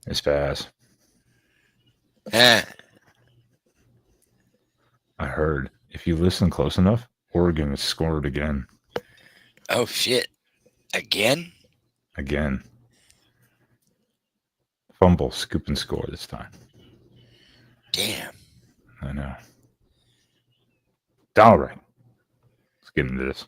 It's fast. Huh. I heard if you listen close enough, Oregon has scored again. Oh shit! Again? Again. Fumble, scoop, and score this time. Damn. I know. All right. Let's get into this.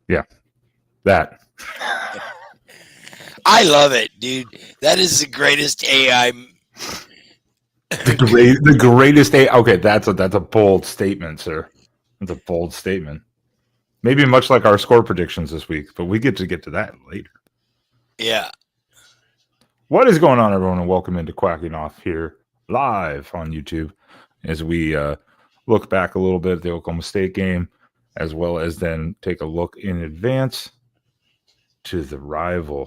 Yeah, that. I love it, dude. That is the greatest AI. The greatest day. Okay, that's a bold statement, sir. That's a bold statement. Maybe much like our score predictions this week, but we get to that later. Yeah. What is going on, everyone, and welcome into Quacking Off here live on YouTube as we look back a little bit at the Oklahoma State game, as well as then take a look in advance to the rivalry.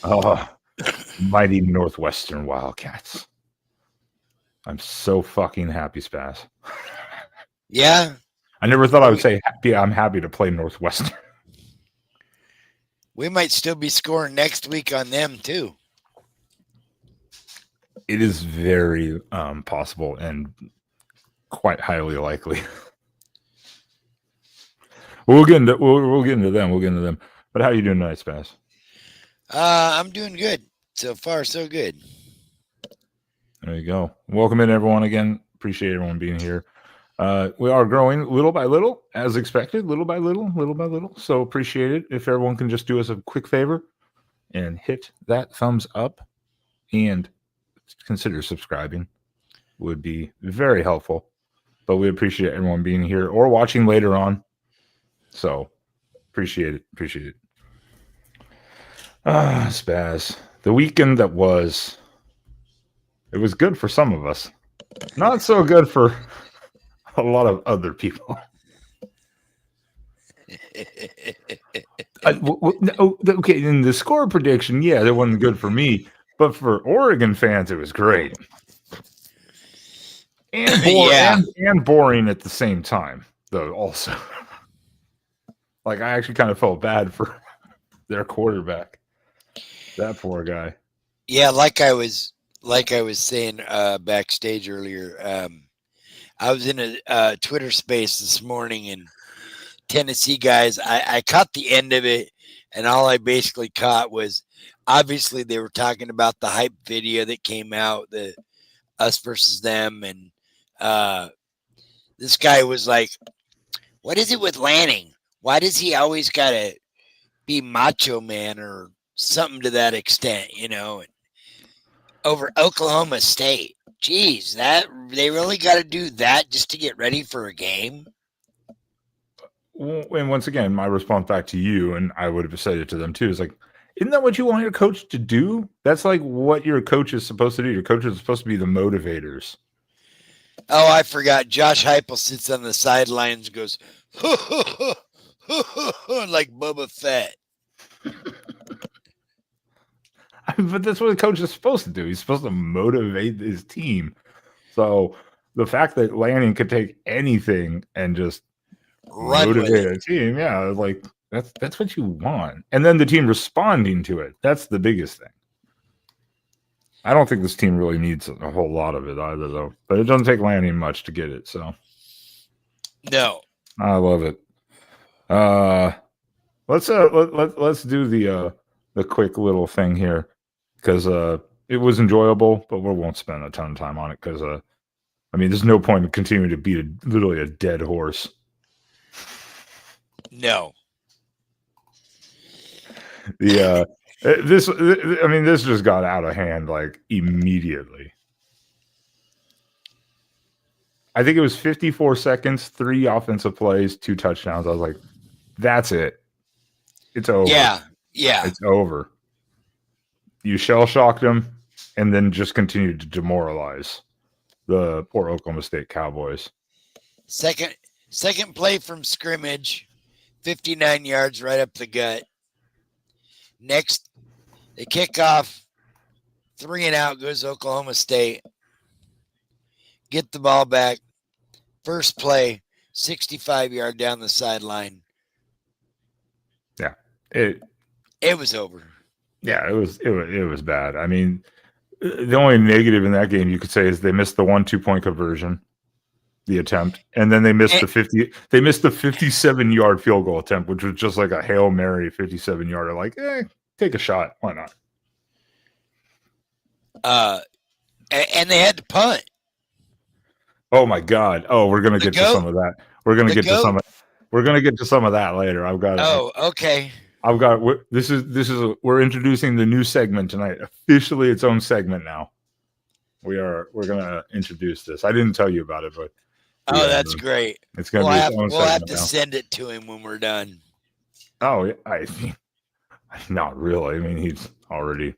Oh, mighty Northwestern Wildcats. I'm so fucking happy, Spaz. Yeah. I never thought I would say happy. I'm happy to play Northwestern. We might still be scoring next week on them too. It is very possible and quite highly likely. We'll get into them. We'll get into them. But how are you doing tonight, Spaz? I'm doing good. So far, so good. There you go. Welcome in, everyone. Again, appreciate everyone being here. We are growing little by little, as expected, little by little. So appreciate it. If everyone can just do us a quick favor and hit that thumbs up and consider subscribing, would be very helpful. But we appreciate everyone being here or watching later on. So appreciate it. Spaz. The weekend that was, it was good for some of us. Not so good for a lot of other people. Okay, in the score prediction, yeah, that wasn't good for me. But for Oregon fans, it was great. And boring at the same time, though, also. Like, I actually kind of felt bad for their quarterback. That poor guy. Yeah, like I was saying backstage earlier, I was in a Twitter space this morning, and Tennessee guys, I caught the end of it, and all I basically caught was obviously they were talking about the hype video that came out, the us versus them, and this guy was like, what is it with Lanning? Why does he always got to be macho man or something to that extent, over Oklahoma State? Jeez, that they really got to do that just to get ready for a game? And once again, my response back to you, and I would have said it to them too, is like, isn't that what you want your coach to do? That's like what your coach is supposed to do. Your coach is supposed to be the motivators. Oh, I forgot. Josh Heupel sits on the sidelines and goes, like Boba Fett. But that's what a coach is supposed to do. He's supposed to motivate his team. So the fact that Lanning could take anything and just motivate a team, yeah, like that's what you want. And then the team responding to it. That's the biggest thing. I don't think this team really needs a whole lot of it either, though. But it doesn't take Lanning much to get it. So no, I love it. Let's do the quick little thing here, because it was enjoyable, but we won't spend a ton of time on it because there's no point in continuing to beat literally a dead horse. No. This just got out of hand like immediately. I think it was 54 seconds, 3 offensive plays, 2 touchdowns. I was like, that's it. It's over. Yeah. It's over. you shell shocked them, and then just continued to demoralize the poor Oklahoma State Cowboys. Second play from scrimmage, 59 yards right up the gut. Next, they kick off, 3 and out goes Oklahoma State. Get the ball back. First play, 65-yard down the sideline. Yeah, it was over. Yeah, it was bad. I mean, the only negative in that game you could say is they missed the 1 2-point conversion, the attempt, and then they missed the 57-yard field goal attempt, which was just like a Hail Mary 57-yarder. Like, take a shot. Why not? And they had to punt. Oh my God! Oh, we're gonna get to some of that. We're gonna get to some. We're gonna get to some of that later. I've got. Oh, okay. I've got. This is. We're introducing the new segment tonight. Officially, its own segment now. We're gonna introduce this. I didn't tell you about it, but. That's great. It's gonna be its own we'll have segment to now. send it to him when we're done. Oh, not really. I mean, he already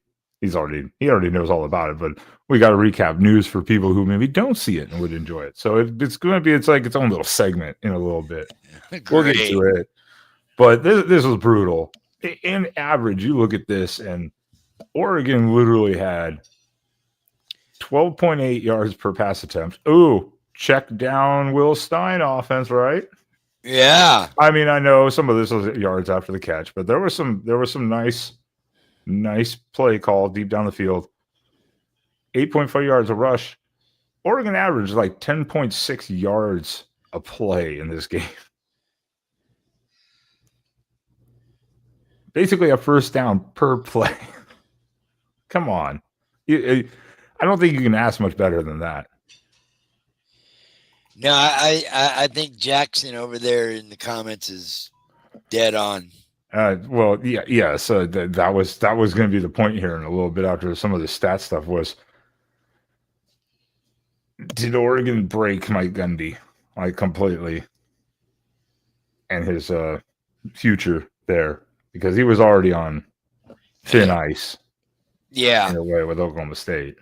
knows all about it, but we got to recap news for people who maybe don't see it and would enjoy it. So it's going to be, it's like its own little segment in a little bit. We'll get to it. But this was brutal. In average, you look at this, and Oregon literally had 12.8 yards per pass attempt. Ooh, check down Will Stein offense, right? Yeah. I mean, I know some of this was yards after the catch, but there was some nice play call deep down the field. 8.5 yards a rush. Oregon averaged like 10.6 yards a play in this game. Basically a first down per play. Come on. I don't think you can ask much better than that. No, I think Jackson over there in the comments is dead on. Well, yeah. So that was going to be the point here in a little bit after some of the stat stuff was. Did Oregon break Mike Gundy like completely and his future there, because he was already on thin ice? Yeah, in a way with Oklahoma State.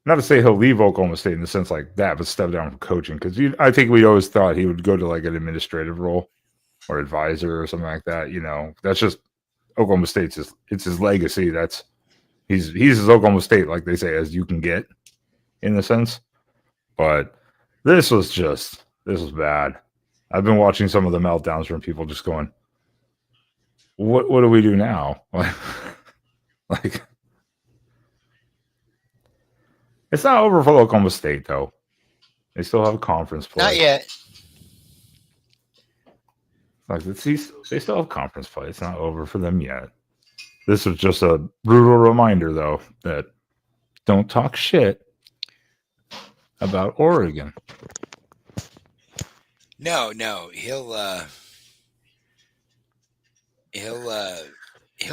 Not to say he'll leave Oklahoma State in the sense like that, but step down from coaching, because I think we always thought he would go to like an administrative role or advisor or something like that. You know, that's just Oklahoma State's it's his legacy. He's as Oklahoma State, like they say, as you can get in a sense. But this was bad. I've been watching some of the meltdowns from people just going, what do we do now? Like it's not over for Oklahoma State, though. They still have a conference play. not yet. Like they still have conference play. It's not over for them yet. This was just a brutal reminder, though, that don't talk shit about Oregon. No, he'll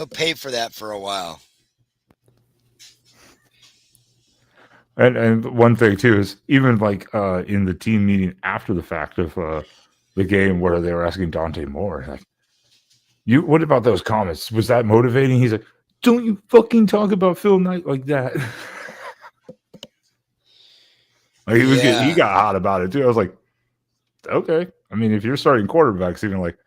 pay for that for a while. And one thing too is even like in the team meeting after the fact of the game where they were asking Dante Moore, like, what about those comments? Was that motivating? He's like, don't you fucking talk about Phil Knight like that. Like he got hot about it too. I was like, okay. I mean, if you're starting quarterbacks, even like,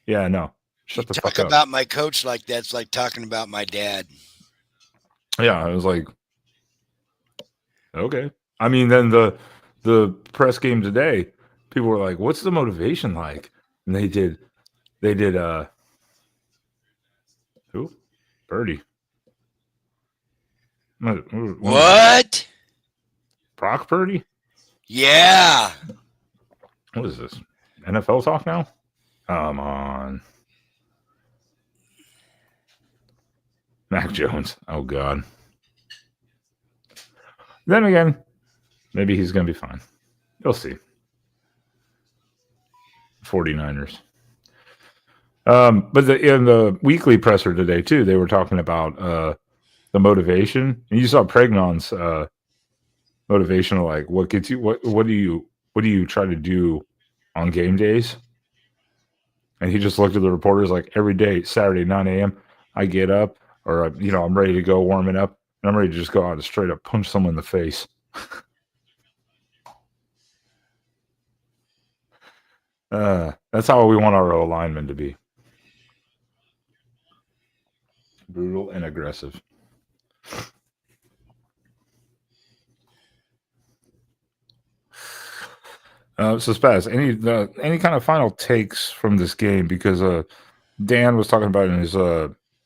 yeah, no, shut the fuck up. Talk about my coach like that's like talking about my dad. Yeah, I was like, okay. I mean, then the press game today, people were like, what's the motivation like? And they did who? Birdie. What? Brock Purdy? Yeah. What is this? NFL talk now? Come on. Mac Jones. Oh, God. Then again, maybe he's going to be fine. You'll see. 49ers. But in the weekly presser today, too, they were talking about the motivation. And you saw Pregnon's motivational, like, what gets you, what do you try to do on game days? And he just looked at the reporters like, every day, Saturday, 9 a.m., I get up, or I'm ready to go warming up, and I'm ready to just go out and straight up punch someone in the face. That's how we want our linemen to be. Brutal and aggressive. So Spaz, any kind of final takes from this game? Because Dan was talking about it in his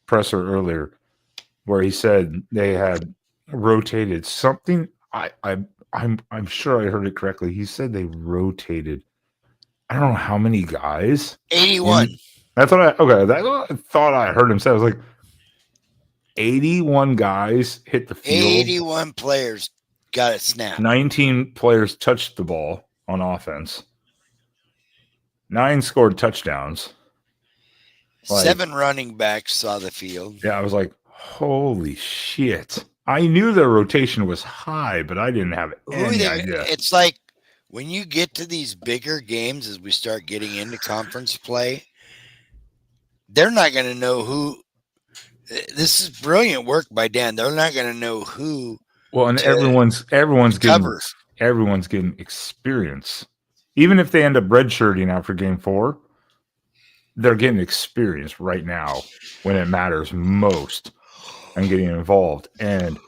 presser earlier, where he said they had rotated something. I'm sure I heard it correctly. He said they rotated. I don't know how many guys. 81. That's what I thought I heard him say. I was like, 81 guys hit the field. 81 players got it snapped. 19 players touched the ball on offense. 9 scored touchdowns. 7 running backs saw the field. Yeah, I was like, holy shit. I knew their rotation was high, but I didn't have any idea. It's like when you get to these bigger games, as we start getting into conference play, they're not going to know who. This is brilliant work by Dan. They're not going to know who. Well, and everyone's getting experience. Even if they end up redshirting after game 4, they're getting experience right now when it matters most and getting involved. And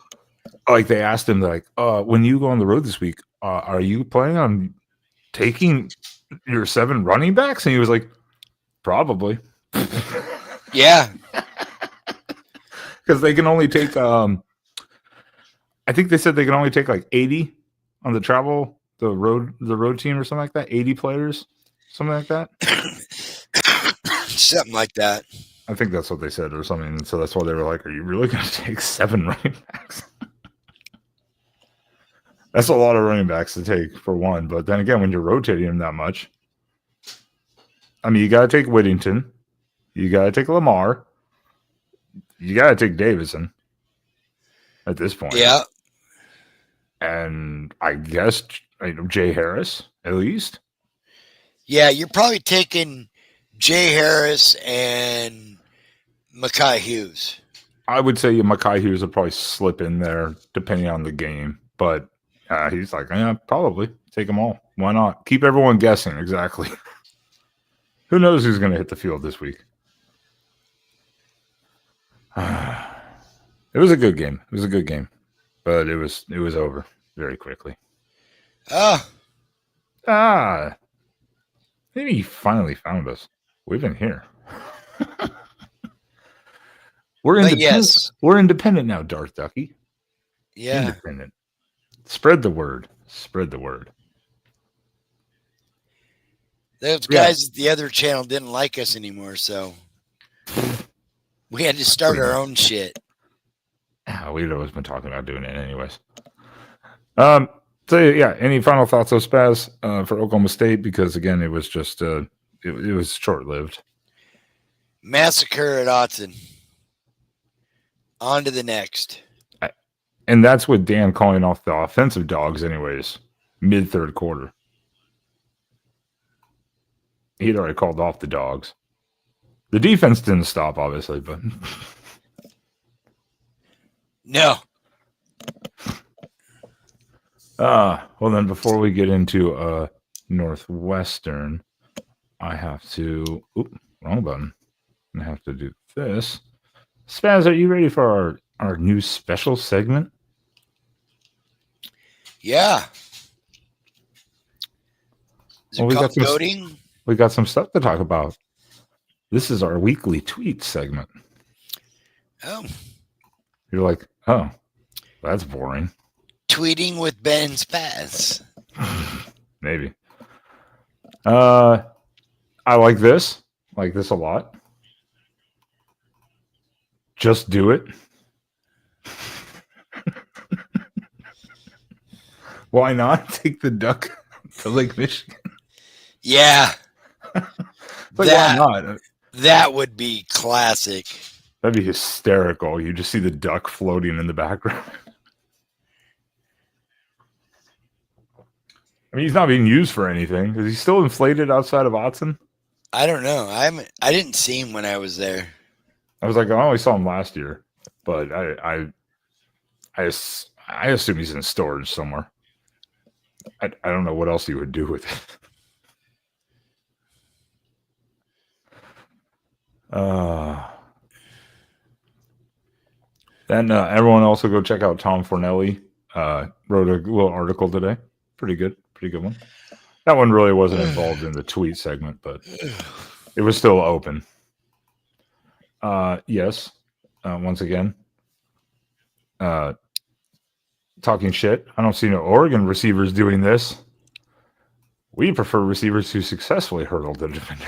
like they asked him, like, when you go on the road this week, are you planning on taking your 7 running backs? And he was like, probably. Yeah. Because they can only take, I think they said they can only take like 80 on the road team or something like that. 80 players, something like that. Something like that. I think that's what they said or something. And so that's why they were like, are you really going to take 7 running backs? That's a lot of running backs to take for one. But then again, when you're rotating them that much, I mean, you got to take Whittington. You got to take Lamar. You got to take Davison at this point. Yeah. And I guess, Jay Harris, at least. Yeah, you're probably taking Jay Harris and Mekhi Hughes. I would say Mekhi Hughes would probably slip in there depending on the game. But he's like, yeah, probably. Take them all. Why not? Keep everyone guessing. Exactly. Who knows who's going to hit the field this week? It was a good game. But it was over very quickly. Maybe he finally found us. We've been here. We're independent. Yes. We're independent now, Darth Ducky. Yeah. Independent. Spread the word. Those guys at the other channel didn't like us anymore, so we had to start our own shit. We'd always been talking about doing it anyways. So yeah, any final thoughts of Spaz for Oklahoma State? Because again, it was just it was short-lived. Massacre at Autzen. On to the next. And that's with Dan calling off the offensive dogs anyways, mid-third quarter. He'd already called off the dogs. The defense didn't stop, obviously, but... No. Well, then before we get into Northwestern, I have to... wrong button. I have to do this. Spaz, are you ready for our new special segment? Yeah. Is it called goading? We got some stuff to talk about. This is our weekly tweet segment. Oh. You're like, oh, that's boring. Tweeting with Ben Spaz. Maybe. I like this. Like this a lot. Just do it. Why not take the duck to Lake Michigan? Yeah. Like, why not? That would be classic. That'd be hysterical. You just see the duck floating in the background. I mean, he's not being used for anything. Is he still inflated outside of Autzen? I don't know. I didn't see him when I was there. I was like, I only saw him last year. but I assume he's in storage somewhere. I don't know what else he would do with it. Then everyone also go check out Tom Fornelli. Wrote a little article today. Pretty good one. That one really wasn't involved in the tweet segment, but it was still open. Yes. Once again, talking shit. I don't see no Oregon receivers doing this. We prefer receivers who successfully hurdle the defender.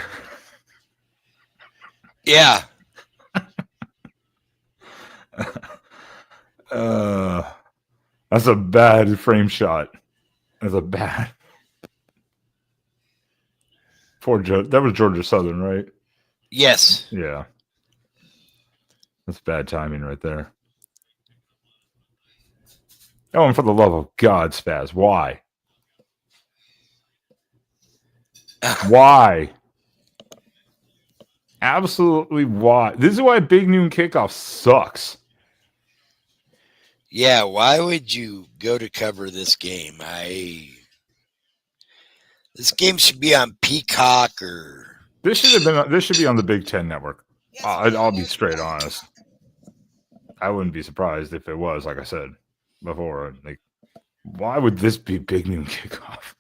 Yeah. That's a bad frame shot. That's a bad. That was Georgia Southern, right? Yes. Yeah. That's bad timing right there. Oh, and for the love of God, Spaz, why? Why? Absolutely why? This is why Big Noon Kickoff sucks. Yeah, why would you go to cover this game? This game should be on Peacock or This should be on the Big Ten Network. I'll be straight honest. I wouldn't be surprised if it was, like I said before. Like, why would this be Big Noon Kickoff?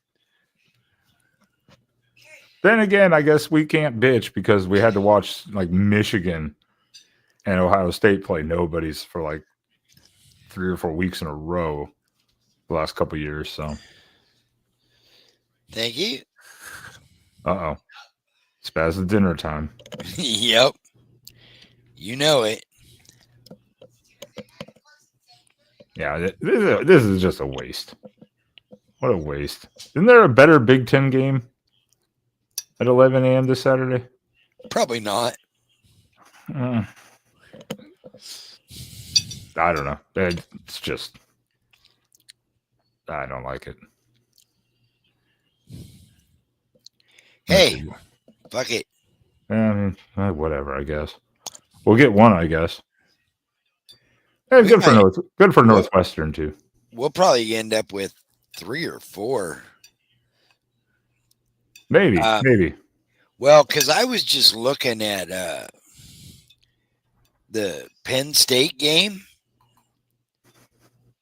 Then again, I guess we can't bitch because we had to watch like Michigan and Ohio State play nobodies for like 3 or 4 weeks in a row the last couple of years. So, thank you. Spaz at dinner time. Yep. You know it. Yeah, this is just a waste. What a waste. Isn't there a better Big Ten game at 11 a.m. this Saturday? Probably not. I don't know. It's just, I don't like it. Hey, fuck it. I mean, whatever, I guess. We'll get one, I guess. Hey, good for Northwestern, too. We'll probably end up with 3 or 4. Maybe. Well, because I was just looking at the Penn State game.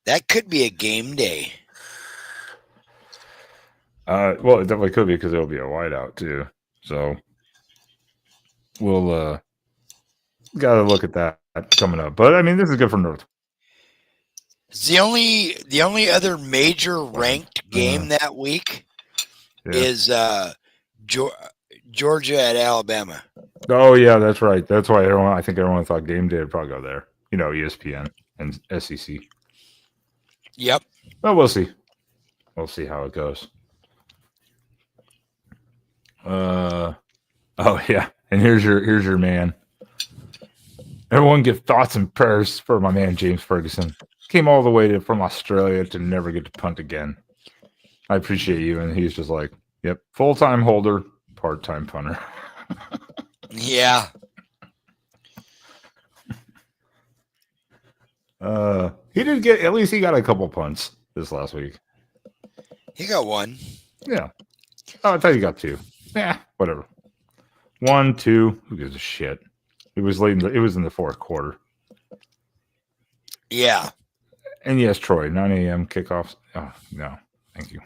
That could be a game day. Well, it definitely could be because it'll be a whiteout, too. So we'll got to look at that coming up. But, I mean, this is good for North. The only other major ranked game that week is Georgia at Alabama. Oh yeah, that's right. That's why I think everyone thought game day would probably go there. You know, ESPN and SEC. Yep. Well, we'll see. We'll see how it goes. Oh yeah, and here's your man. Everyone give thoughts and prayers for my man James Ferguson. Came all the way from Australia to never get to punt again. I appreciate you. And he's just like, yep, full-time holder, part-time punter. Yeah. He did get, at least he got a couple punts this last week. He got one. Yeah. Oh, I thought he got 2. Yeah, whatever. 1, 2. Who gives a shit? It was late. It was in the 4th quarter. Yeah. And yes, Troy, 9 a.m. kickoffs. Oh, no. Thank you.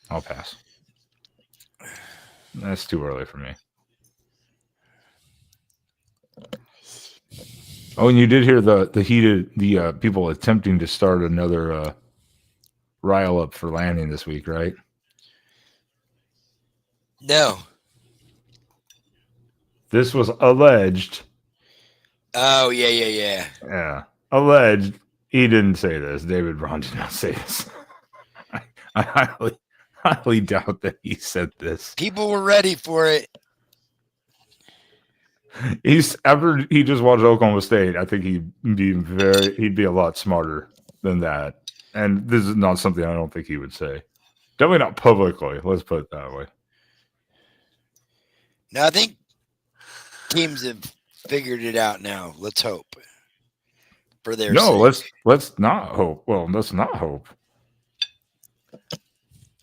I'll pass. That's too early for me. Oh, and you did hear the people attempting to start another rile up for Lanning this week, right? No. This was alleged. Oh, yeah. Yeah. Alleged. He didn't say this. David Braun did not say this. I highly doubt that he said this. People were ready for it. After he just watched Oklahoma State, I think he'd be a lot smarter than that. And this is not something I don't think he would say. Definitely not publicly. Let's put it that way. No, I think teams have figured it out now. Let's hope. for their No, sake. let's not hope. Well, let's not hope.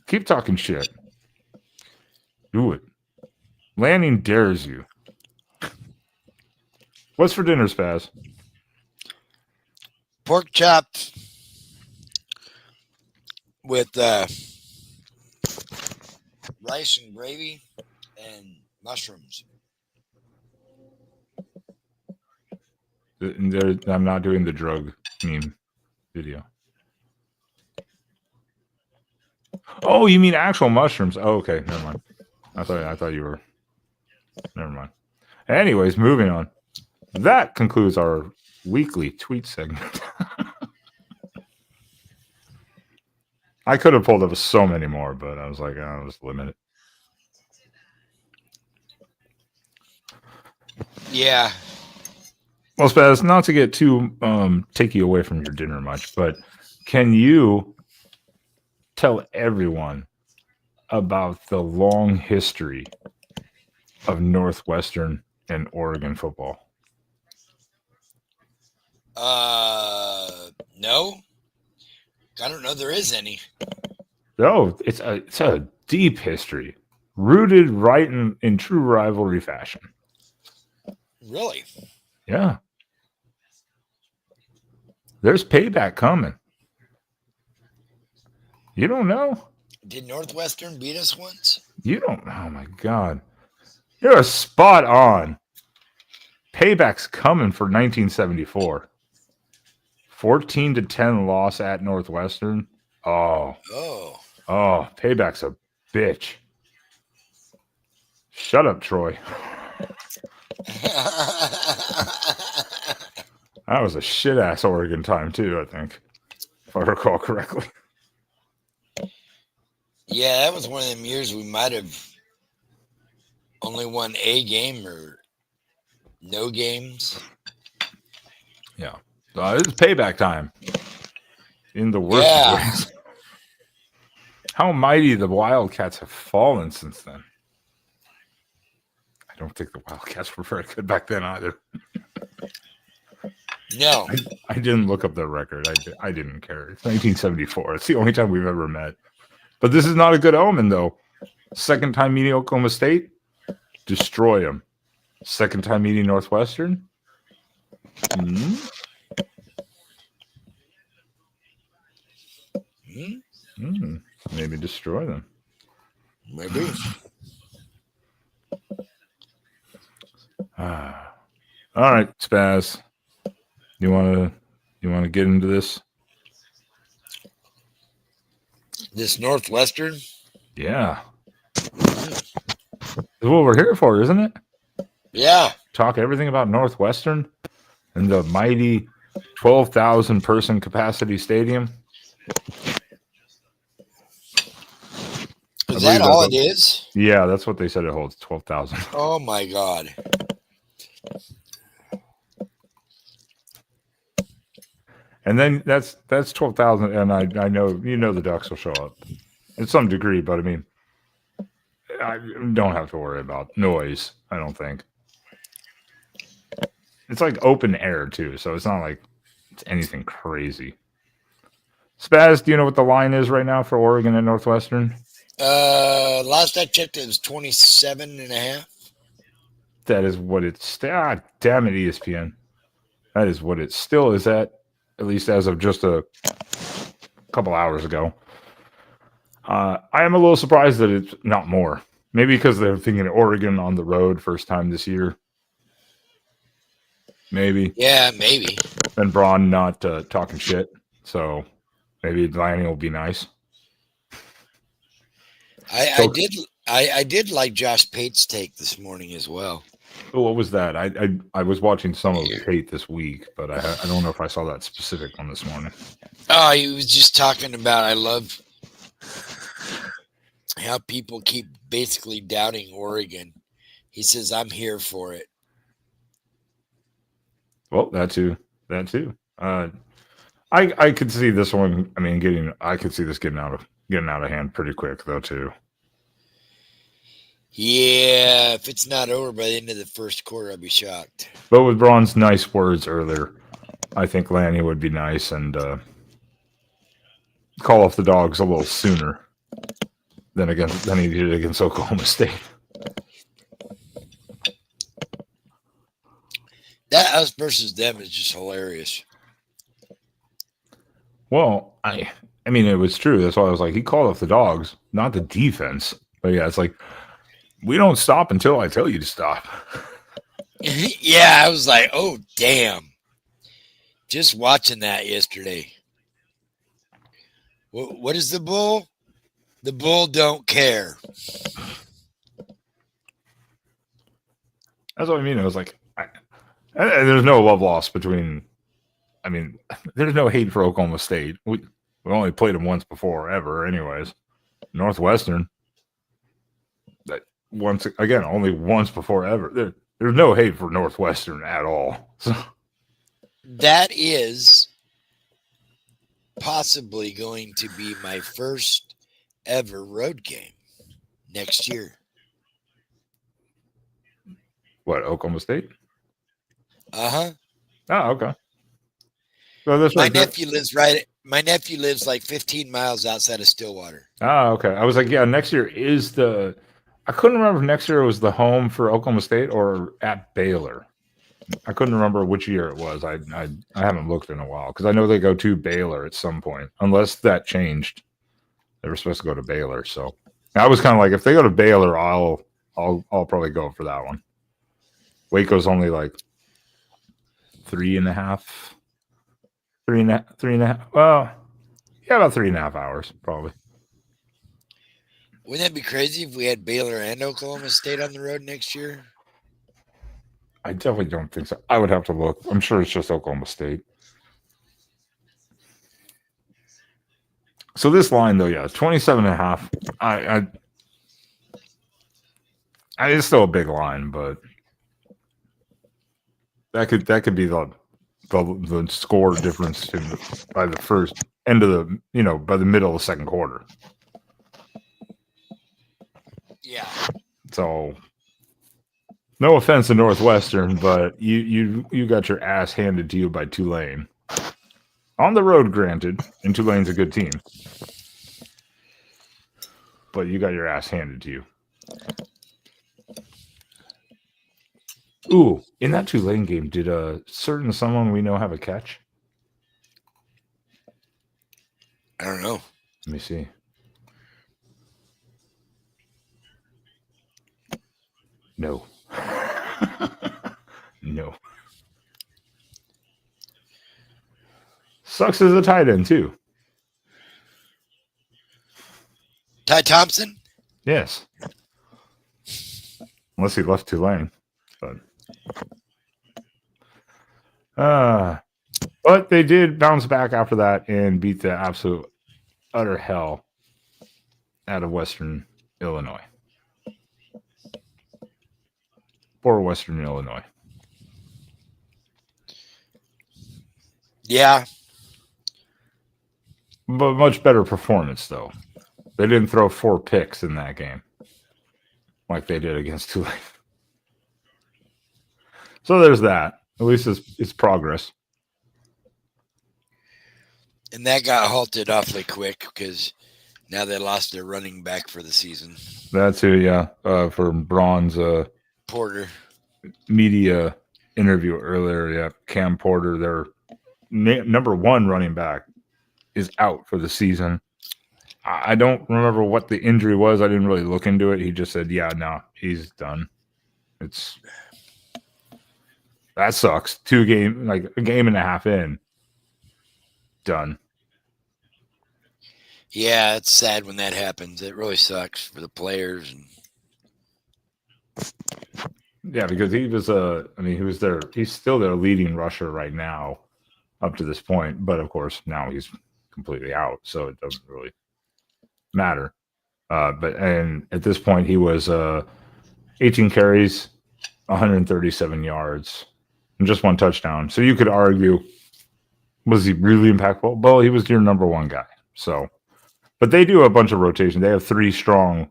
Keep talking shit. Do it. Lanning dares you. What's for dinner, Spaz? Pork chops with rice and gravy and mushrooms. I'm not doing the drug meme video. Oh, you mean actual mushrooms? Oh, okay, never mind. I thought you were. Never mind. Anyways, moving on. That concludes our weekly tweet segment. I could have pulled up so many more, but I was like, I'll just limit it. Yeah. Well, Spaz, not to get too take you away from your dinner much, but can you tell everyone about the long history of Northwestern and Oregon football? No. I don't know there is any. No, it's a deep history, rooted right in true rivalry fashion. Really? Yeah. There's payback coming. You don't know? Did Northwestern beat us once? You don't. Oh my God. You're spot on. Payback's coming for 1974. 14-10 loss at Northwestern. Oh, payback's a bitch. Shut up, Troy. That was a shit ass Oregon time too, I think, if I recall correctly. Yeah, that was one of them years we might have only won a game or no games. Yeah. It's payback time. In the worst of ways. How mighty the Wildcats have fallen since then. I don't think the Wildcats were very good back then either. No. I didn't look up the record. I didn't care. It's 1974. It's the only time we've ever met. But this is not a good omen, though. Second time meeting Oklahoma State, destroy them. Second time meeting Northwestern, maybe destroy them. Maybe. All right, Spaz. You want to get into this? This Northwestern? Yeah. That's what we're here for, isn't it? Yeah. Talk everything about Northwestern and the mighty 12,000 person capacity stadium. Is that all it is? Yeah, that's what they said it holds, 12,000. Oh my God. And then that's 12,000, and I know the Ducks will show up in some degree, but I mean, I don't have to worry about noise. I don't think it's like open air too, so it's not like it's anything crazy. Spaz, do you know what the line is right now for Oregon and Northwestern? Last I checked, it was 27.5. That is what it's. Ah, damn it, ESPN. That is what it still is at least as of just a couple hours ago. I am a little surprised that it's not more. Maybe because they're thinking Oregon on the road first time this year. Maybe. Yeah, maybe. And Braun not talking shit. So maybe Lanning will be nice. I did like Josh Pate's take this morning as well. What was that? I was watching some of Pate this week, but I don't know if I saw that specific one this morning. Oh, he was just talking about I love how people keep basically doubting Oregon. He says, I'm here for it. Well, that too. I could see this one. I mean, I could see this getting out of hand pretty quick though too. Yeah, if it's not over by the end of the first quarter, I'd be shocked. But with Braun's nice words earlier, I think Lanny would be nice and call off the Dogs a little sooner than he did against Oklahoma State. That us versus them is just hilarious. Well, I mean, it was true. That's why I was like, he called off the Dogs, not the defense. But yeah, it's like, we don't stop until I tell you to stop. Yeah, I was like, oh, damn. Just watching that yesterday. What is the bull? The bull don't care. That's what I mean. It was like, there's no love lost between. I mean, there's no hate for Oklahoma State. We only played them once before, ever, anyways. Northwestern, that once again, only once before ever. There's no hate for Northwestern at all. So. That is possibly going to be my first ever road game next year. What, Oklahoma State? Uh-huh. Oh, okay. So my nephew lives like 15 miles outside of Stillwater. Oh, okay. I was like, yeah, next year is the. I couldn't remember if next year was the home for Oklahoma State or at Baylor. I couldn't remember which year it was. I haven't looked in a while because I know they go to Baylor at some point, unless that changed. They were supposed to go to Baylor, so I was kind of like, if they go to Baylor, I'll probably go for that one. Waco's only like 3.5. Well, yeah, about 3.5 hours, probably. Wouldn't that be crazy if we had Baylor and Oklahoma State on the road next year? I definitely don't think so. I would have to look. I'm sure it's just Oklahoma State. So this line, though, yeah, 27.5. It's still a big line, but that could be the score difference by the first end of the by the middle of the second quarter. Yeah. So, no offense to Northwestern, but you got your ass handed to you by Tulane. On the road, granted, and Tulane's a good team. But you got your ass handed to you. Ooh, in that Tulane game, did certain someone we know have a catch? I don't know. Let me see. No. No. Sucks as a tight end, too. Ty Thompson? Yes. Unless he left Tulane. But they did bounce back after that and beat the absolute utter hell out of Western Illinois. For Western Illinois. Yeah. But much better performance, though. They didn't throw 4 picks in that game like they did against Tulane. So there's that. At least it's progress. And that got halted awfully quick because now they lost their running back for the season. That's who, yeah. For Braun's Porter media interview earlier, yeah. Cam Porter, their number 1 running back, is out for the season. I don't remember what the injury was. I didn't really look into it. He just said, yeah, no, he's done. That sucks. A game and a half in. Done. Yeah, it's sad when that happens. It really sucks for the players. Yeah, because he was he's still their leading rusher right now up to this point. But of course, now he's completely out. So it doesn't really matter. And at this point, he was 18 carries, 137 yards, and just 1 touchdown. So you could argue, was he really impactful? Well, he was your number 1 guy. So, but they do a bunch of rotation. They have 3 strong,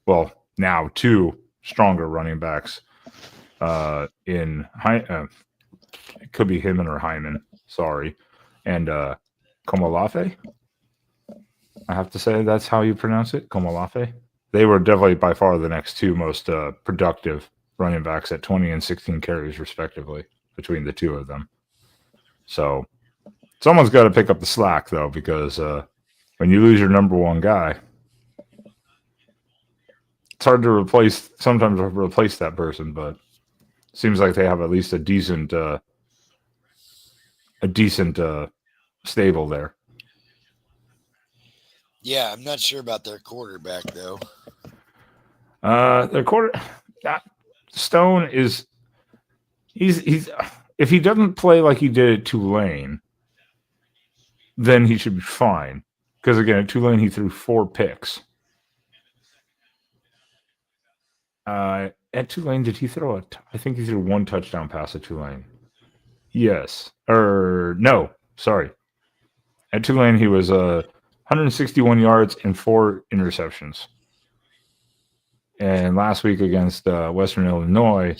well, now 2 stronger running backs. It could be Hyman or Hyman. Sorry. And Komolafe. I have to say that's how you pronounce it, Komolafe. They were definitely by far the next two most productive running backs at 20 and 16 carries, respectively, between the two of them. So someone's got to pick up the slack, though, because when you lose your number one guy, it's hard to sometimes replace that person, but it seems like they have at least a decent stable there. Yeah, I'm not sure about their quarterback though. Their Stone is he's if he doesn't play like he did at Tulane, then he should be fine. Because again, at Tulane he threw 4 picks. At Tulane, did he throw I think he threw 1 touchdown pass at Tulane. Yes, or no, sorry. At Tulane, he was 161 yards and 4 interceptions. And last week against Western Illinois,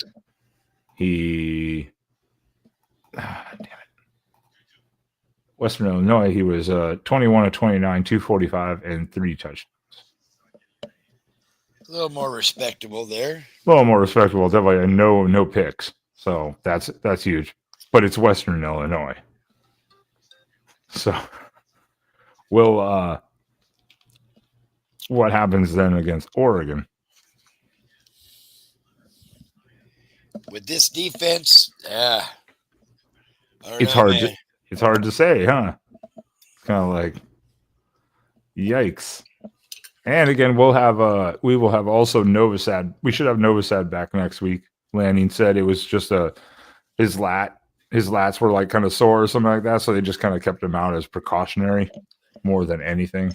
Western Illinois, he was 21 of 29, 245, and 3 touchdowns. A little more respectable there. A little more respectable, definitely. And no picks, so that's huge. But it's Western Illinois, so what happens then against Oregon? With this defense, It's hard to say, huh? It's kind of like, yikes. And again, we will have also Novosad. We should have Novosad back next week. Lanning said it was just his lats were like kind of sore or something like that, so they just kind of kept him out as precautionary more than anything.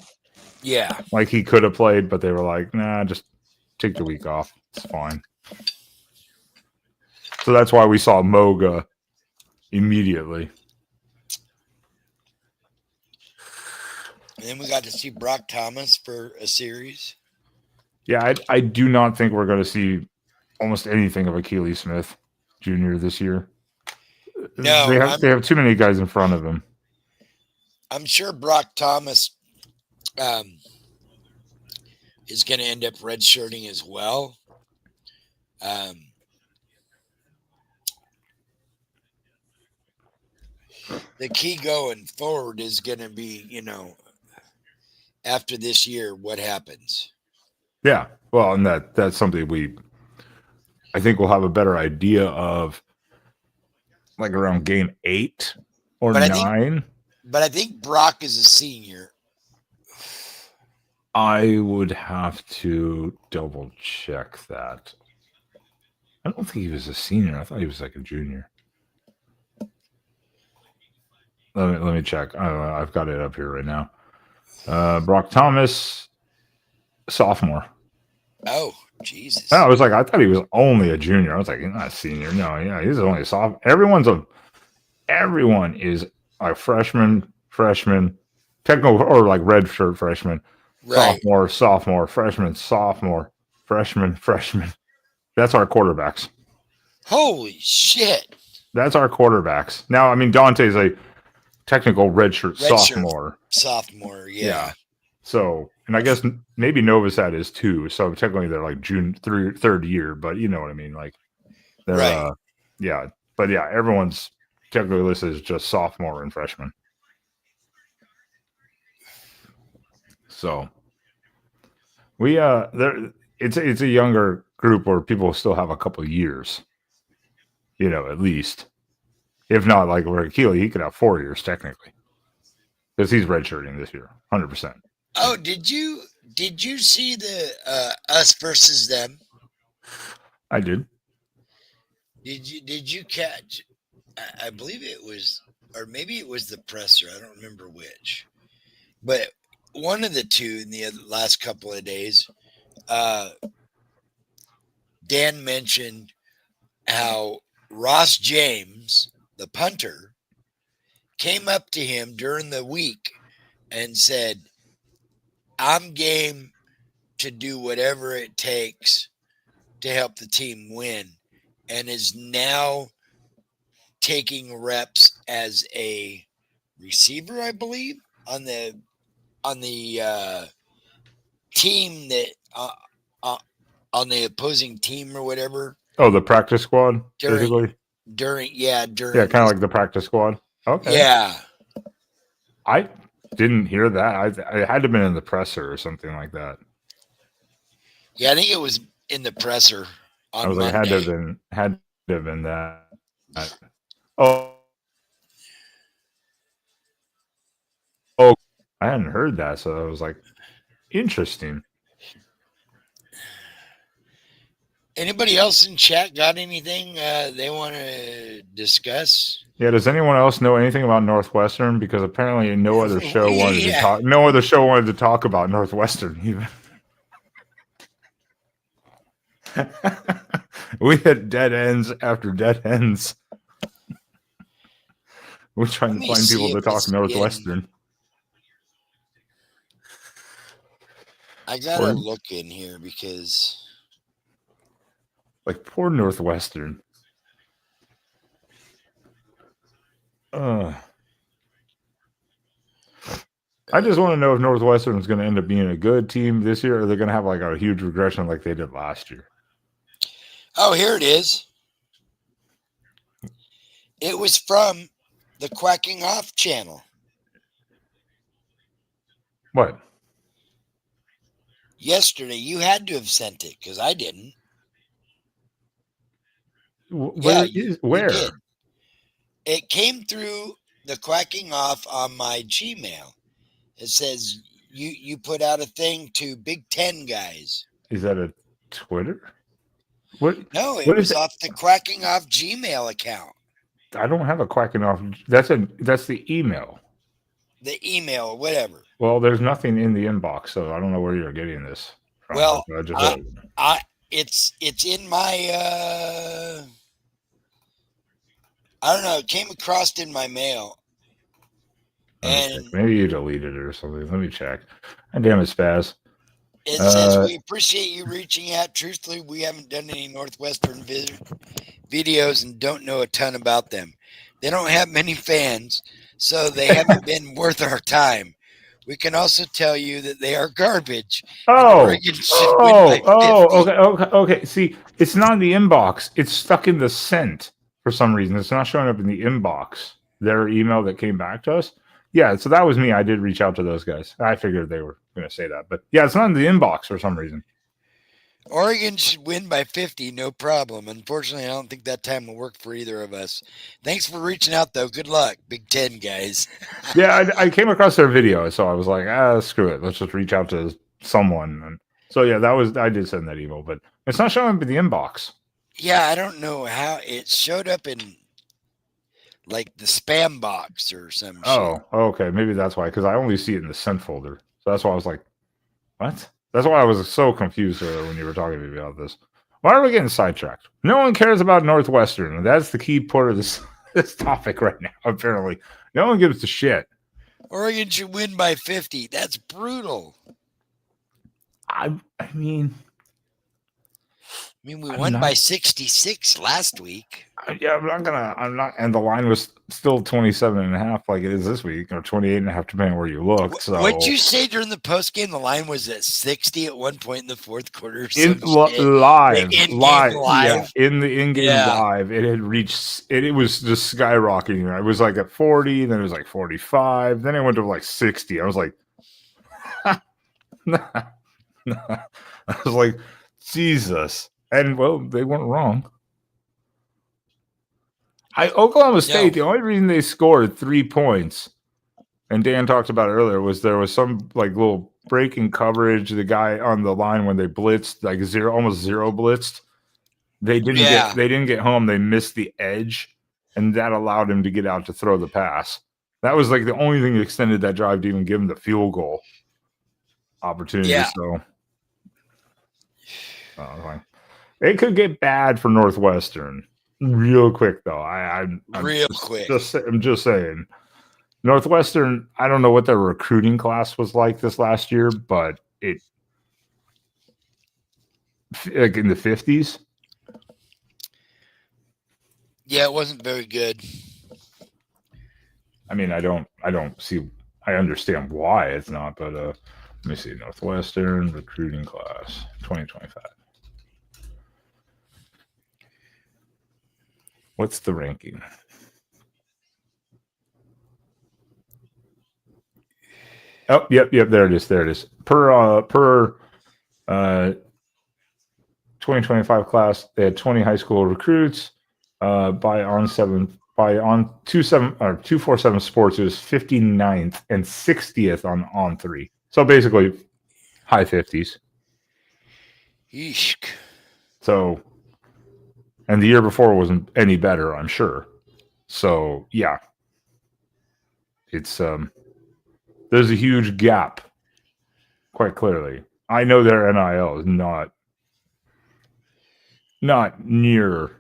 Yeah, like he could have played, but they were like, nah, just take the week off. It's fine. So that's why we saw Moga immediately. And then we got to see Brock Thomas for a series. Yeah, I do not think we're going to see almost anything of Achilles Smith Jr. this year. No, they have too many guys in front of him. I'm sure Brock Thomas is going to end up redshirting as well. The key going forward is going to be, after this year, what happens? Yeah, well, and that's something I think we'll have a better idea of, like around game 8 or 9. But I think Brock is a senior. I would have to double check that. I don't think he was a senior. I thought he was like a junior. Let me check. I've got it up here right now. Brock Thomas, sophomore. Oh, Jesus. I thought he was only a junior. I was like, he's not a senior. No, yeah, he's only a sophomore. Everyone is a freshman, technical or like redshirt freshman, right. Sophomore, freshman. That's our quarterbacks. Holy shit. That's our quarterbacks. Now, I mean, Dante's a technical redshirt sophomore. Sophomore, yeah. So, and I guess maybe Novosad is too. So technically they're like third year, but you know what I mean? Like they're, right. Yeah. But yeah, everyone's technically listed as just sophomore and freshman. So it's a younger group where people still have a couple of years, at least. If not, like where Keeley, he could have 4 years technically, because he's redshirting this year, 100%. Oh, did you see the us versus them? I did. Did you catch? I believe it was, or maybe it was the presser. I don't remember which, but one of the two in the last couple of days, Dan mentioned how Ross James, the punter, came up to him during the week and said, I'm game to do whatever it takes to help the team win, and is now taking reps as a receiver, I believe, on the team that uh, on the opposing team or whatever. Oh, the practice squad, during basically. during Yeah, during kind of this, like the practice squad. Okay, yeah. I didn't hear that. I had to have been in the presser or something like that. Yeah, I think it was in the presser I on was like, Monday. had to have been that. Oh, oh, I hadn't heard that, so I was like, interesting. Anybody else in chat got anything they want to discuss? Yeah, does anyone else know anything about Northwestern? Because apparently no other show wanted to Yeah. talk. No other show wanted to talk about Northwestern even. We had dead ends after dead ends. We're trying Let to me find see people to if talk it's in. Northwestern. I gotta Or look in here because like poor Northwestern. I just want to know if Northwestern is going to end up being a good team this year, or they're going to have like a huge regression like they did last year. oh, here it is. It was from the Quacking Off channel What? yesterday. You had to have sent it because I didn't. Yeah, Where is you where? did. It came through the Quacking Off on my Gmail. It says you put out a thing to Big Ten guys. Is that a Twitter? What? No, it What is was it? off the Quacking Off Gmail account. I don't have a quacking off. That's the email. The email, whatever. Well, there's nothing in the inbox, so I don't know where you're getting this from. Well, I just it's in my I don't know. It came across in my mail, let me check. and Maybe you deleted it or something. Let me check. And damn it, Spaz. it says we appreciate you reaching out. Truthfully, we haven't done any Northwestern videos and don't know a ton about them. They don't have many fans, so they haven't been worth our time. We can also tell you that they are garbage. And Oregon should win by 50. Okay. See, it's not in the inbox. It's stuck in the sent for some reason. It's not showing up in the inbox. Their email that came back to us. Yeah, so that was me. I did reach out to those guys. I figured they were going to say that, but yeah, it's not in the inbox for some reason. Oregon should win by 50, no problem. Unfortunately, I don't think that time will work for either of us. Thanks for reaching out, though. Good luck, Big Ten guys. Yeah, I came across their video, so I was like, screw it. Let's just reach out to someone. And so yeah, I did send that email, but it's not showing up in the inbox. Yeah, I don't know how it showed up in like the spam box or some shit. Okay, maybe that's why. Because I only see it in the sent folder, so that's why I was like, what? That's why I was so confused earlier when you were talking to me about this. Why are we getting sidetracked? No one cares about Northwestern. That's the key part of this this topic right now. Apparently, no one gives a shit. Oregon should win by 50. That's brutal. I mean, we won by 66 last week. Yeah, I'm not, and the line was still 27.5 like it is this week, or 28.5, depending on where you look. So what'd you say during the post game? The line was at 60 at one point in the fourth quarter. Live. Yeah, in the in-game Yeah. live, it had reached, it was just skyrocketing. It was like at 40, then it was like 45, then it went to like 60. I was like, I was like, Jesus. And well, they weren't wrong. Oklahoma State, the only reason they scored 3 points, and Dan talked about it earlier, was there was some like little breaking coverage. The guy on the line when they blitzed, like almost zero blitzed. They didn't get home. They missed the edge, and that allowed him to get out to throw the pass. That was like the only thing that extended that drive to even give him the field goal opportunity. Yeah. So it could get bad for Northwestern. Real quick though, I'm just saying, Northwestern. I don't know what their recruiting class was like this last year, but it like in the 50s. Yeah, it wasn't very good. I mean, I don't see. I understand why it's not, but let me see. Northwestern recruiting class 2025. What's the ranking? Oh, yep. There it is. Per 2025 class, they had 20 high school recruits. By on 247 sports, it was 59th and 60th on 3. So basically, high 50s. Yeesh. So, and the year before wasn't any better, I'm sure. So yeah, it's there's a huge gap. Quite clearly, I know their NIL is not near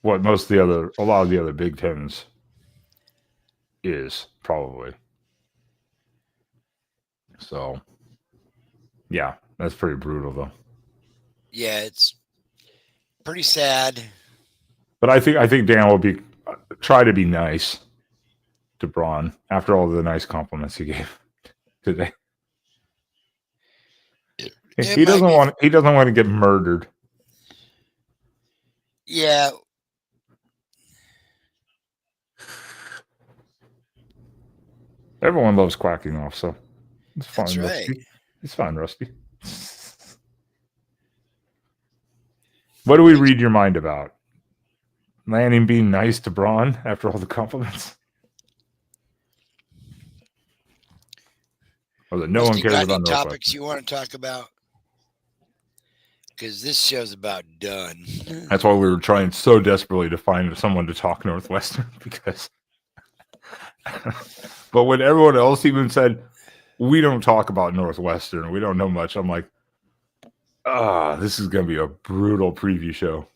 what a lot of the other Big Tens is probably. So, yeah, that's pretty brutal though. Yeah, it's pretty sad. But I think Dan will try to be nice to Braun after all the nice compliments he gave today. He doesn't want to get murdered. Yeah. Everyone loves quacking off, so it's fine, That's right. Rusty. It's fine, Rusty. What do we read your mind about? Lanning being nice to Braun after all the compliments? Or that no one cares about any Northwestern? topics you want to talk about? Because this show's about done. That's why we were trying so desperately to find someone to talk Northwestern because. But when everyone else even said, we don't talk about Northwestern, we don't know much, I'm like, this is going to be a brutal preview show.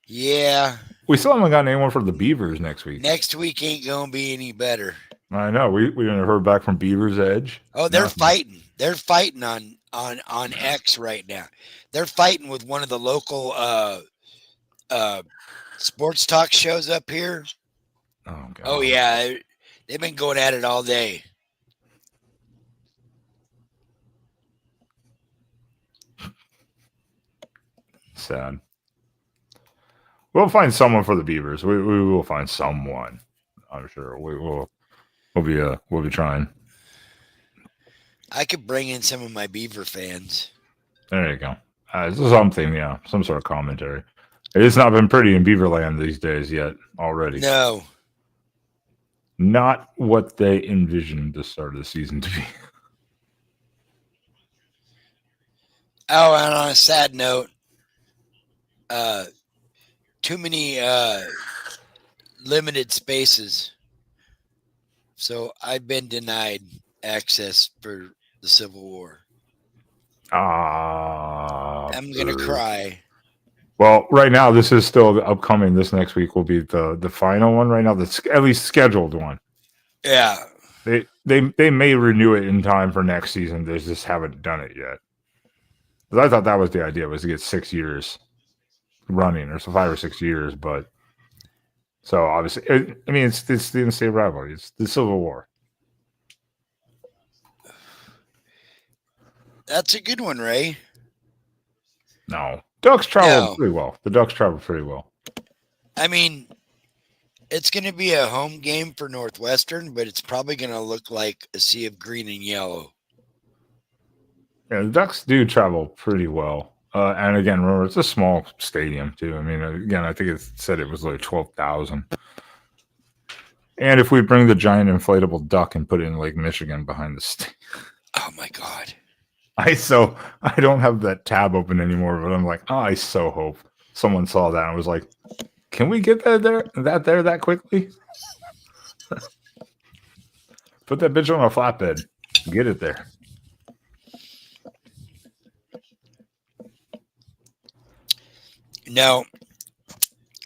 Yeah. We still haven't gotten anyone for the Beavers next week. Next week ain't going to be any better. I know. We haven't heard back from Beaver's Edge. Oh, they're fighting. They're fighting on X right now. They're fighting with one of the local sports talk shows up here. Oh, God. Oh, yeah. They've been going at it all day. Sad. We'll find someone for the Beavers. We will find someone. I'm sure we'll be trying. I could bring in some of my Beaver fans. There you go. Something, yeah, some sort of commentary. It's not been pretty in Beaverland these days yet. Already, no, not what they envisioned the start of the season to be. Oh, and on a sad note, too many limited spaces. So I've been denied access for the Civil War. I'm going to cry. Well, right now, this is still upcoming. This next week will be the final one. Right now, that's at least scheduled one. Yeah. They may renew it in time for next season. They just haven't done it yet. Because I thought that was the idea, was to get 6 years running, or so 5 or 6 years. But so obviously, it's the in-state rivalry. It's the Civil War. That's a good one, Ray. No. Ducks travel pretty well. The Ducks travel pretty well. I mean, it's going to be a home game for Northwestern, but it's probably going to look like a sea of green and yellow. Yeah, the Ducks do travel pretty well. And again, remember, it's a small stadium, too. I mean, again, I think it said it was like 12,000. And if we bring the giant inflatable duck and put it in Lake Michigan behind the stadium. Oh, my God. I don't have that tab open anymore, but I'm like, I so hope someone saw that and was like, can we get that there that quickly? Put that bitch on a flatbed. Get it there. No,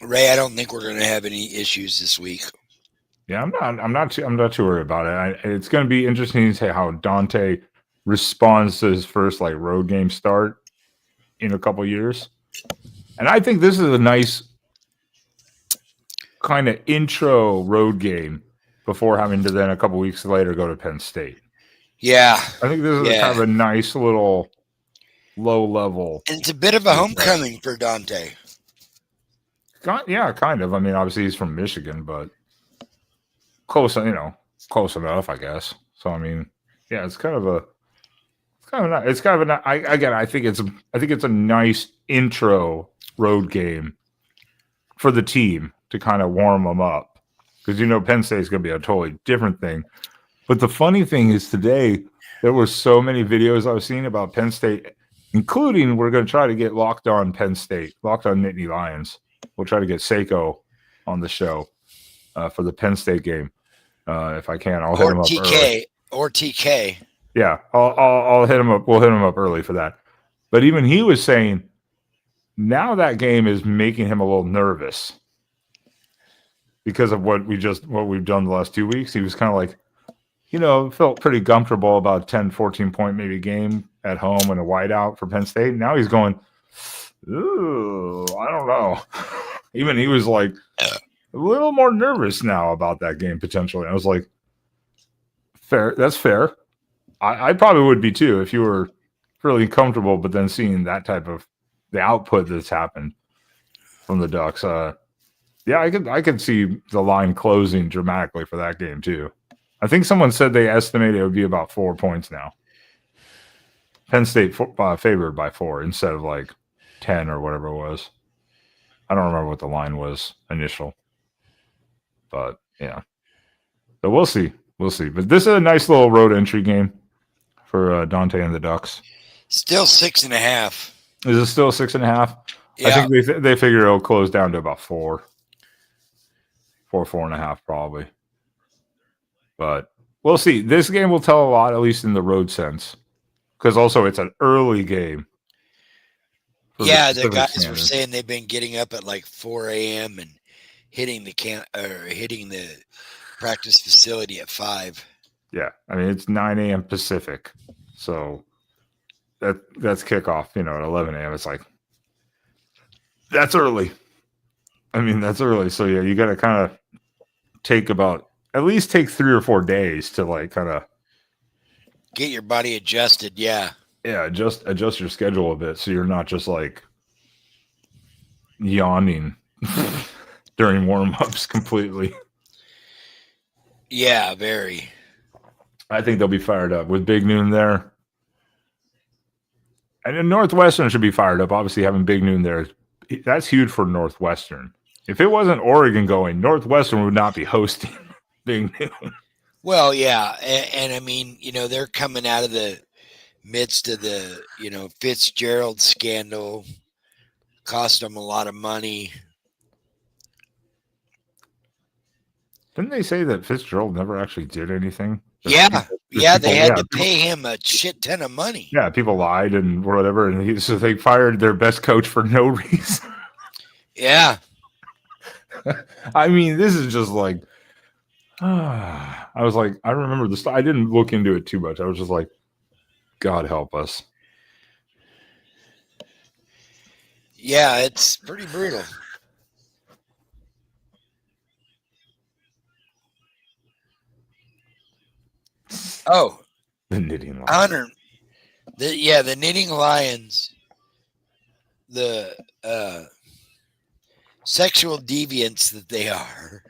Ray, I don't think we're going to have any issues this week. Yeah, I'm not too worried about it. It's going to be interesting to see how Dante responds to his first road game start in a couple years. And I think this is a nice kind of intro road game before having to then a couple weeks later go to Penn State. Yeah. I think this is kind of a nice little low level. And it's a bit of a homecoming for Dante. Yeah, kind of. I mean, obviously he's from Michigan, but close enough, I guess. So I mean, yeah, I think it's a nice intro road game for the team to kind of warm them up, because Penn State is going to be a totally different thing. But the funny thing is, today there were so many videos I was seeing about Penn State, including we're going to try to get Locked On Penn State, Locked On Nittany Lions. We'll try to get Seiko on the show for the Penn State game. If I can, I'll hit him up early. Or TK. Yeah, I'll hit him up. We'll hit him up early for that. But even he was saying now that game is making him a little nervous because of what we've done the last 2 weeks. He was kind of like, felt pretty comfortable about 10, 14 point maybe game at home and a whiteout for Penn State. Now he's going, ooh, I don't know. Even he was like a little more nervous now about that game potentially. I was like, fair. That's fair. I probably would be too if you were really comfortable, but then seeing that type of the output that's happened from the Ducks. Yeah, I could see the line closing dramatically for that game too. I think someone said they estimated it would be about 4 points now. Penn State favored by 4 instead of like 10 or whatever it was. I don't remember what the line was initial, but yeah. So we'll see. But this is a nice little road entry game for Dante and the Ducks. Still 6.5. Is it still 6.5? Yeah. I think they figure it'll close down to about 4, 4.5 probably. But we'll see. This game will tell a lot, at least in the road sense, because also it's an early game. Yeah, the guys were saying they've been getting up at like 4 a.m. and hitting the practice facility at 5. Yeah, I mean it's 9 a.m. Pacific, so that's kickoff. At 11 a.m. It's like that's early. I mean that's early. So yeah, you got to kind of at least take 3 or 4 days to like kind of get your body adjusted. Yeah, adjust your schedule a bit so you're not just like yawning during warm-ups completely. Yeah, very. I think they'll be fired up with Big Noon there. And then Northwestern should be fired up. Obviously, having Big Noon there, that's huge for Northwestern. If it wasn't Oregon going, Northwestern would not be hosting Big Noon. Well, yeah. And I mean, they're coming out of the midst of the, Fitzgerald scandal. Cost them a lot of money. Didn't they say that Fitzgerald never actually did anything? Yeah, they had to pay him a shit ton of money. Yeah, people lied and whatever, and so they fired their best coach for no reason. Yeah. I mean, this is just like, I was like, I remember this. I didn't look into it too much. I was just like, God help us. Yeah, it's pretty brutal. Oh, the Knitting Lions. The Knitting Lions, the sexual deviants that they are.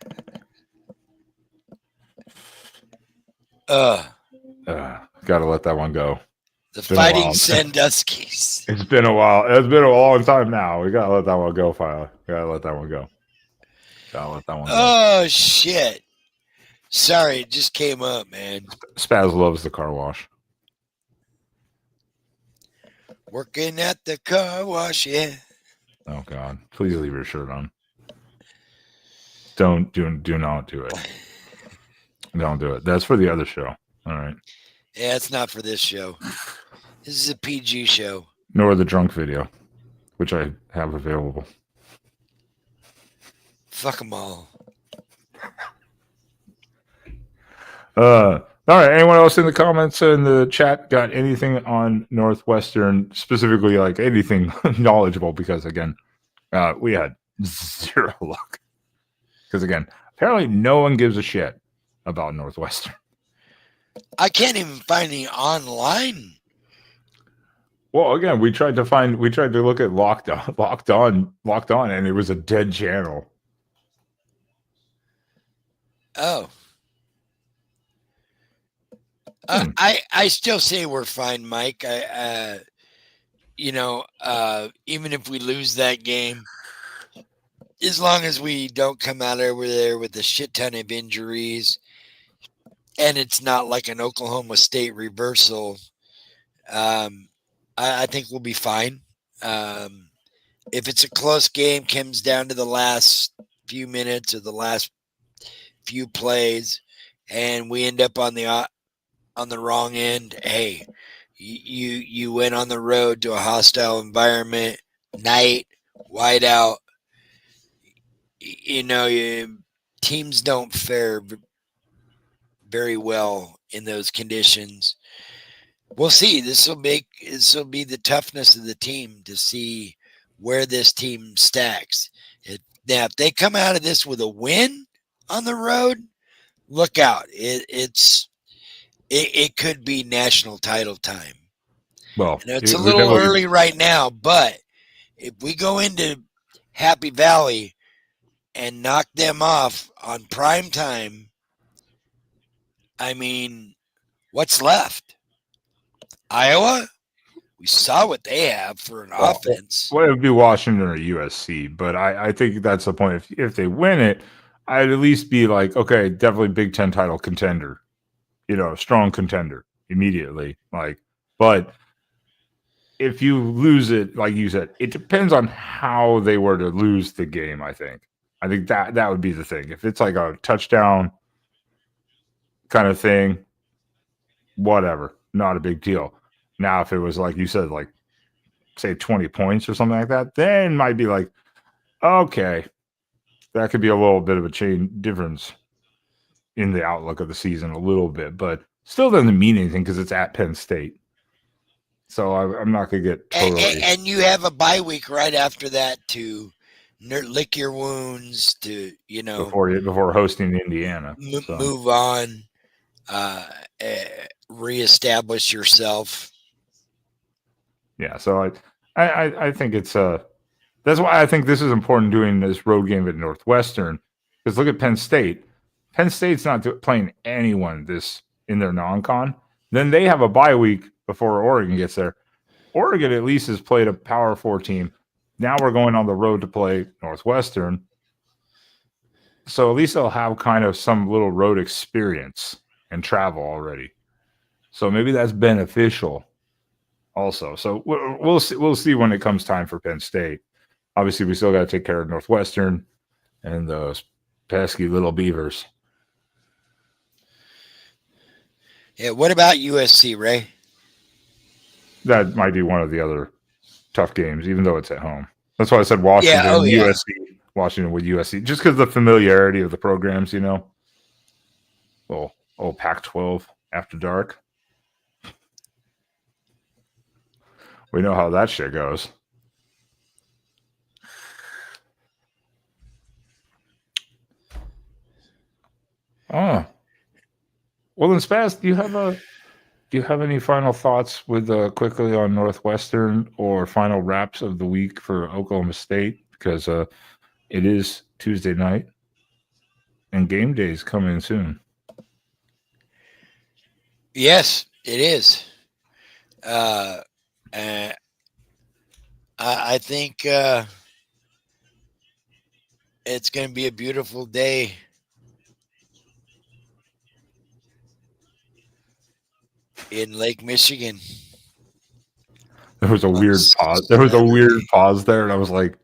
Gotta let that one go. The Fighting Sandusky's. It's been a while. It's been a long time now. We gotta let that one go, finally. Gotta let that one go. Oh, shit. Sorry, it just came up, man. Spaz loves the car wash. Working at the car wash, yeah. Oh, God. Please leave your shirt on. Do not do it. Don't do it. That's for the other show. All right. Yeah, it's not for this show. This is a PG show. Nor the drunk video, which I have available. Fuck them all. All right. Anyone else in the comments in the chat got anything on Northwestern, specifically like anything knowledgeable? Because again, we had zero luck. Because again, apparently no one gives a shit about Northwestern. I can't even find any online. Well, again, we tried to look at locked on, and it was a dead channel. Oh. I still say we're fine, Mike. Even if we lose that game, as long as we don't come out over there with a shit ton of injuries, and it's not like an Oklahoma State reversal, I think we'll be fine. If it's a close game, comes down to the last few minutes or the last few plays, and we end up on the wrong end, hey, you went on the road to a hostile environment, night, whiteout. Teams don't fare very well in those conditions. We'll see. This will be the toughness of the team to see where this team stacks. Now, if they come out of this with a win on the road, look out. It could be national title time. Well, it's a little early right now, but if we go into Happy Valley and knock them off on prime time, I mean, what's left? Iowa? We saw what they have for an offense. Well, it would be Washington or USC, but I think that's the point. If they win it, I'd at least be like, okay, definitely Big Ten title contender, strong contender immediately. But if you lose it, like you said, it depends on how they were to lose the game. I think that would be the thing. If it's like a touchdown kind of thing, whatever, not a big deal. Now, if it was like you said, like say 20 points or something like that, then might be like, okay, that could be a little bit of a difference in the outlook of the season a little bit, but still doesn't mean anything because it's at Penn State. So I'm not going to get totally. And you have a bye week right after that to lick your wounds, to before hosting Indiana, move on, reestablish yourself. Yeah, so I think it's that's why I think this is important doing this road game at Northwestern, because look at Penn State. Penn State's not playing anyone this in their non-con. Then they have a bye week before Oregon gets there. Oregon at least has played a Power 4 team. Now we're going on the road to play Northwestern. So at least they'll have kind of some little road experience and travel already. So maybe that's beneficial also. So we'll see when it comes time for Penn State. Obviously, we still got to take care of Northwestern and those pesky little Beavers. Yeah, what about USC, Ray? That might be one of the other tough games, even though it's at home. That's why I said Washington, USC, Washington with USC, just because of the familiarity of the programs, Oh, Pac-12 after dark. We know how that shit goes. Oh, well, then, Spaz, do you have any final thoughts with quickly on Northwestern or final wraps of the week for Oklahoma State? Because it is Tuesday night and game day is coming soon. Yes, it is. I think it's going to be a beautiful day. In Lake Michigan. There was a weird pause. There was a weird pause there, and I was like,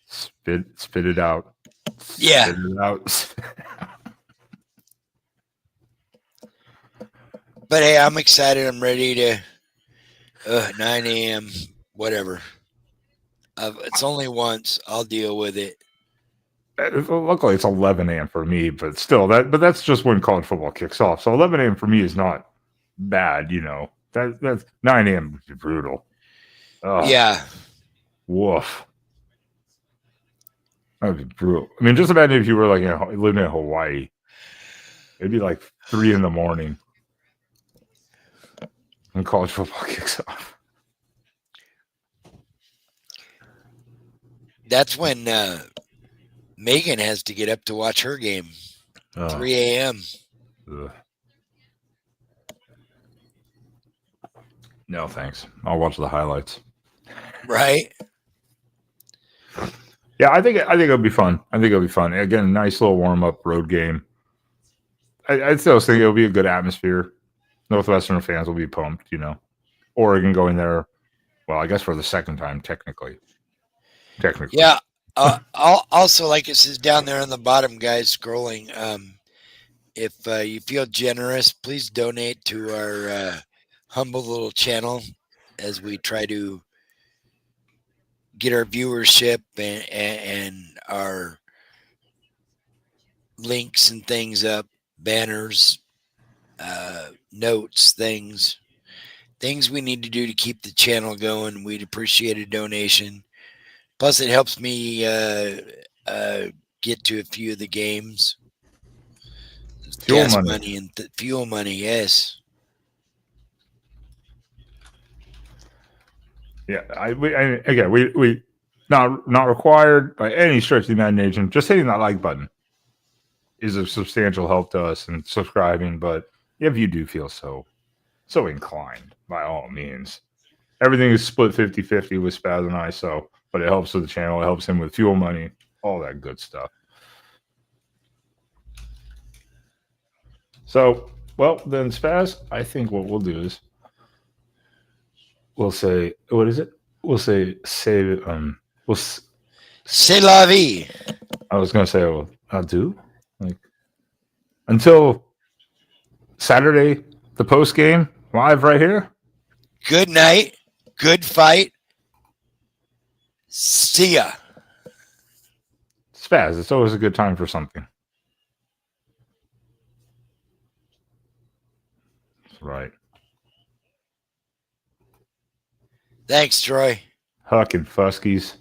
spit it out. Yeah. Spit it out. But hey, I'm excited. I'm ready to 9 a.m. whatever. It's only once. I'll deal with it. Luckily, it's 11 a.m. for me, but still, that's just when college football kicks off. So 11 a.m. for me is not bad, That's 9 a.m. would be brutal. Yeah. Woof. That'd be brutal. I mean, just imagine if you were like living in Hawaii. It'd be like 3 a.m. when college football kicks off. That's when Megan has to get up to watch her game. 3 a.m. Ugh. No, thanks. I'll watch the highlights. Right? Yeah, I think it'll be fun. I think it'll be fun. Again, nice little warm up road game. I still think it'll be a good atmosphere. Northwestern fans will be pumped. Oregon going there. Well, I guess for the second time, technically. Yeah. Also, like it says down there on the bottom, guys, scrolling. If you feel generous, please donate to our humble little channel as we try to get our viewership and our links and things up, banners, notes, things we need to do to keep the channel going. We'd appreciate a donation. Plus, it helps me get to a few of the games. Fuel Gas money. and fuel money, yes. Yeah, we not required by any stretch of the imagination. Just hitting that like button is a substantial help to us and subscribing. But if you do feel so inclined, by all means, everything is split 50-50 with Spaz and I. But it helps with the channel. It helps him with fuel money, all that good stuff. So, well, then Spaz, I think what we'll do is we'll say, what is it? We'll say, save. C'est la vie. I was gonna say, well, I'll do like until Saturday, the post game live right here. Good night. Good fight. See ya. Spaz, it's always a good time for something. That's right. Thanks, Troy. Huck and Fuskies.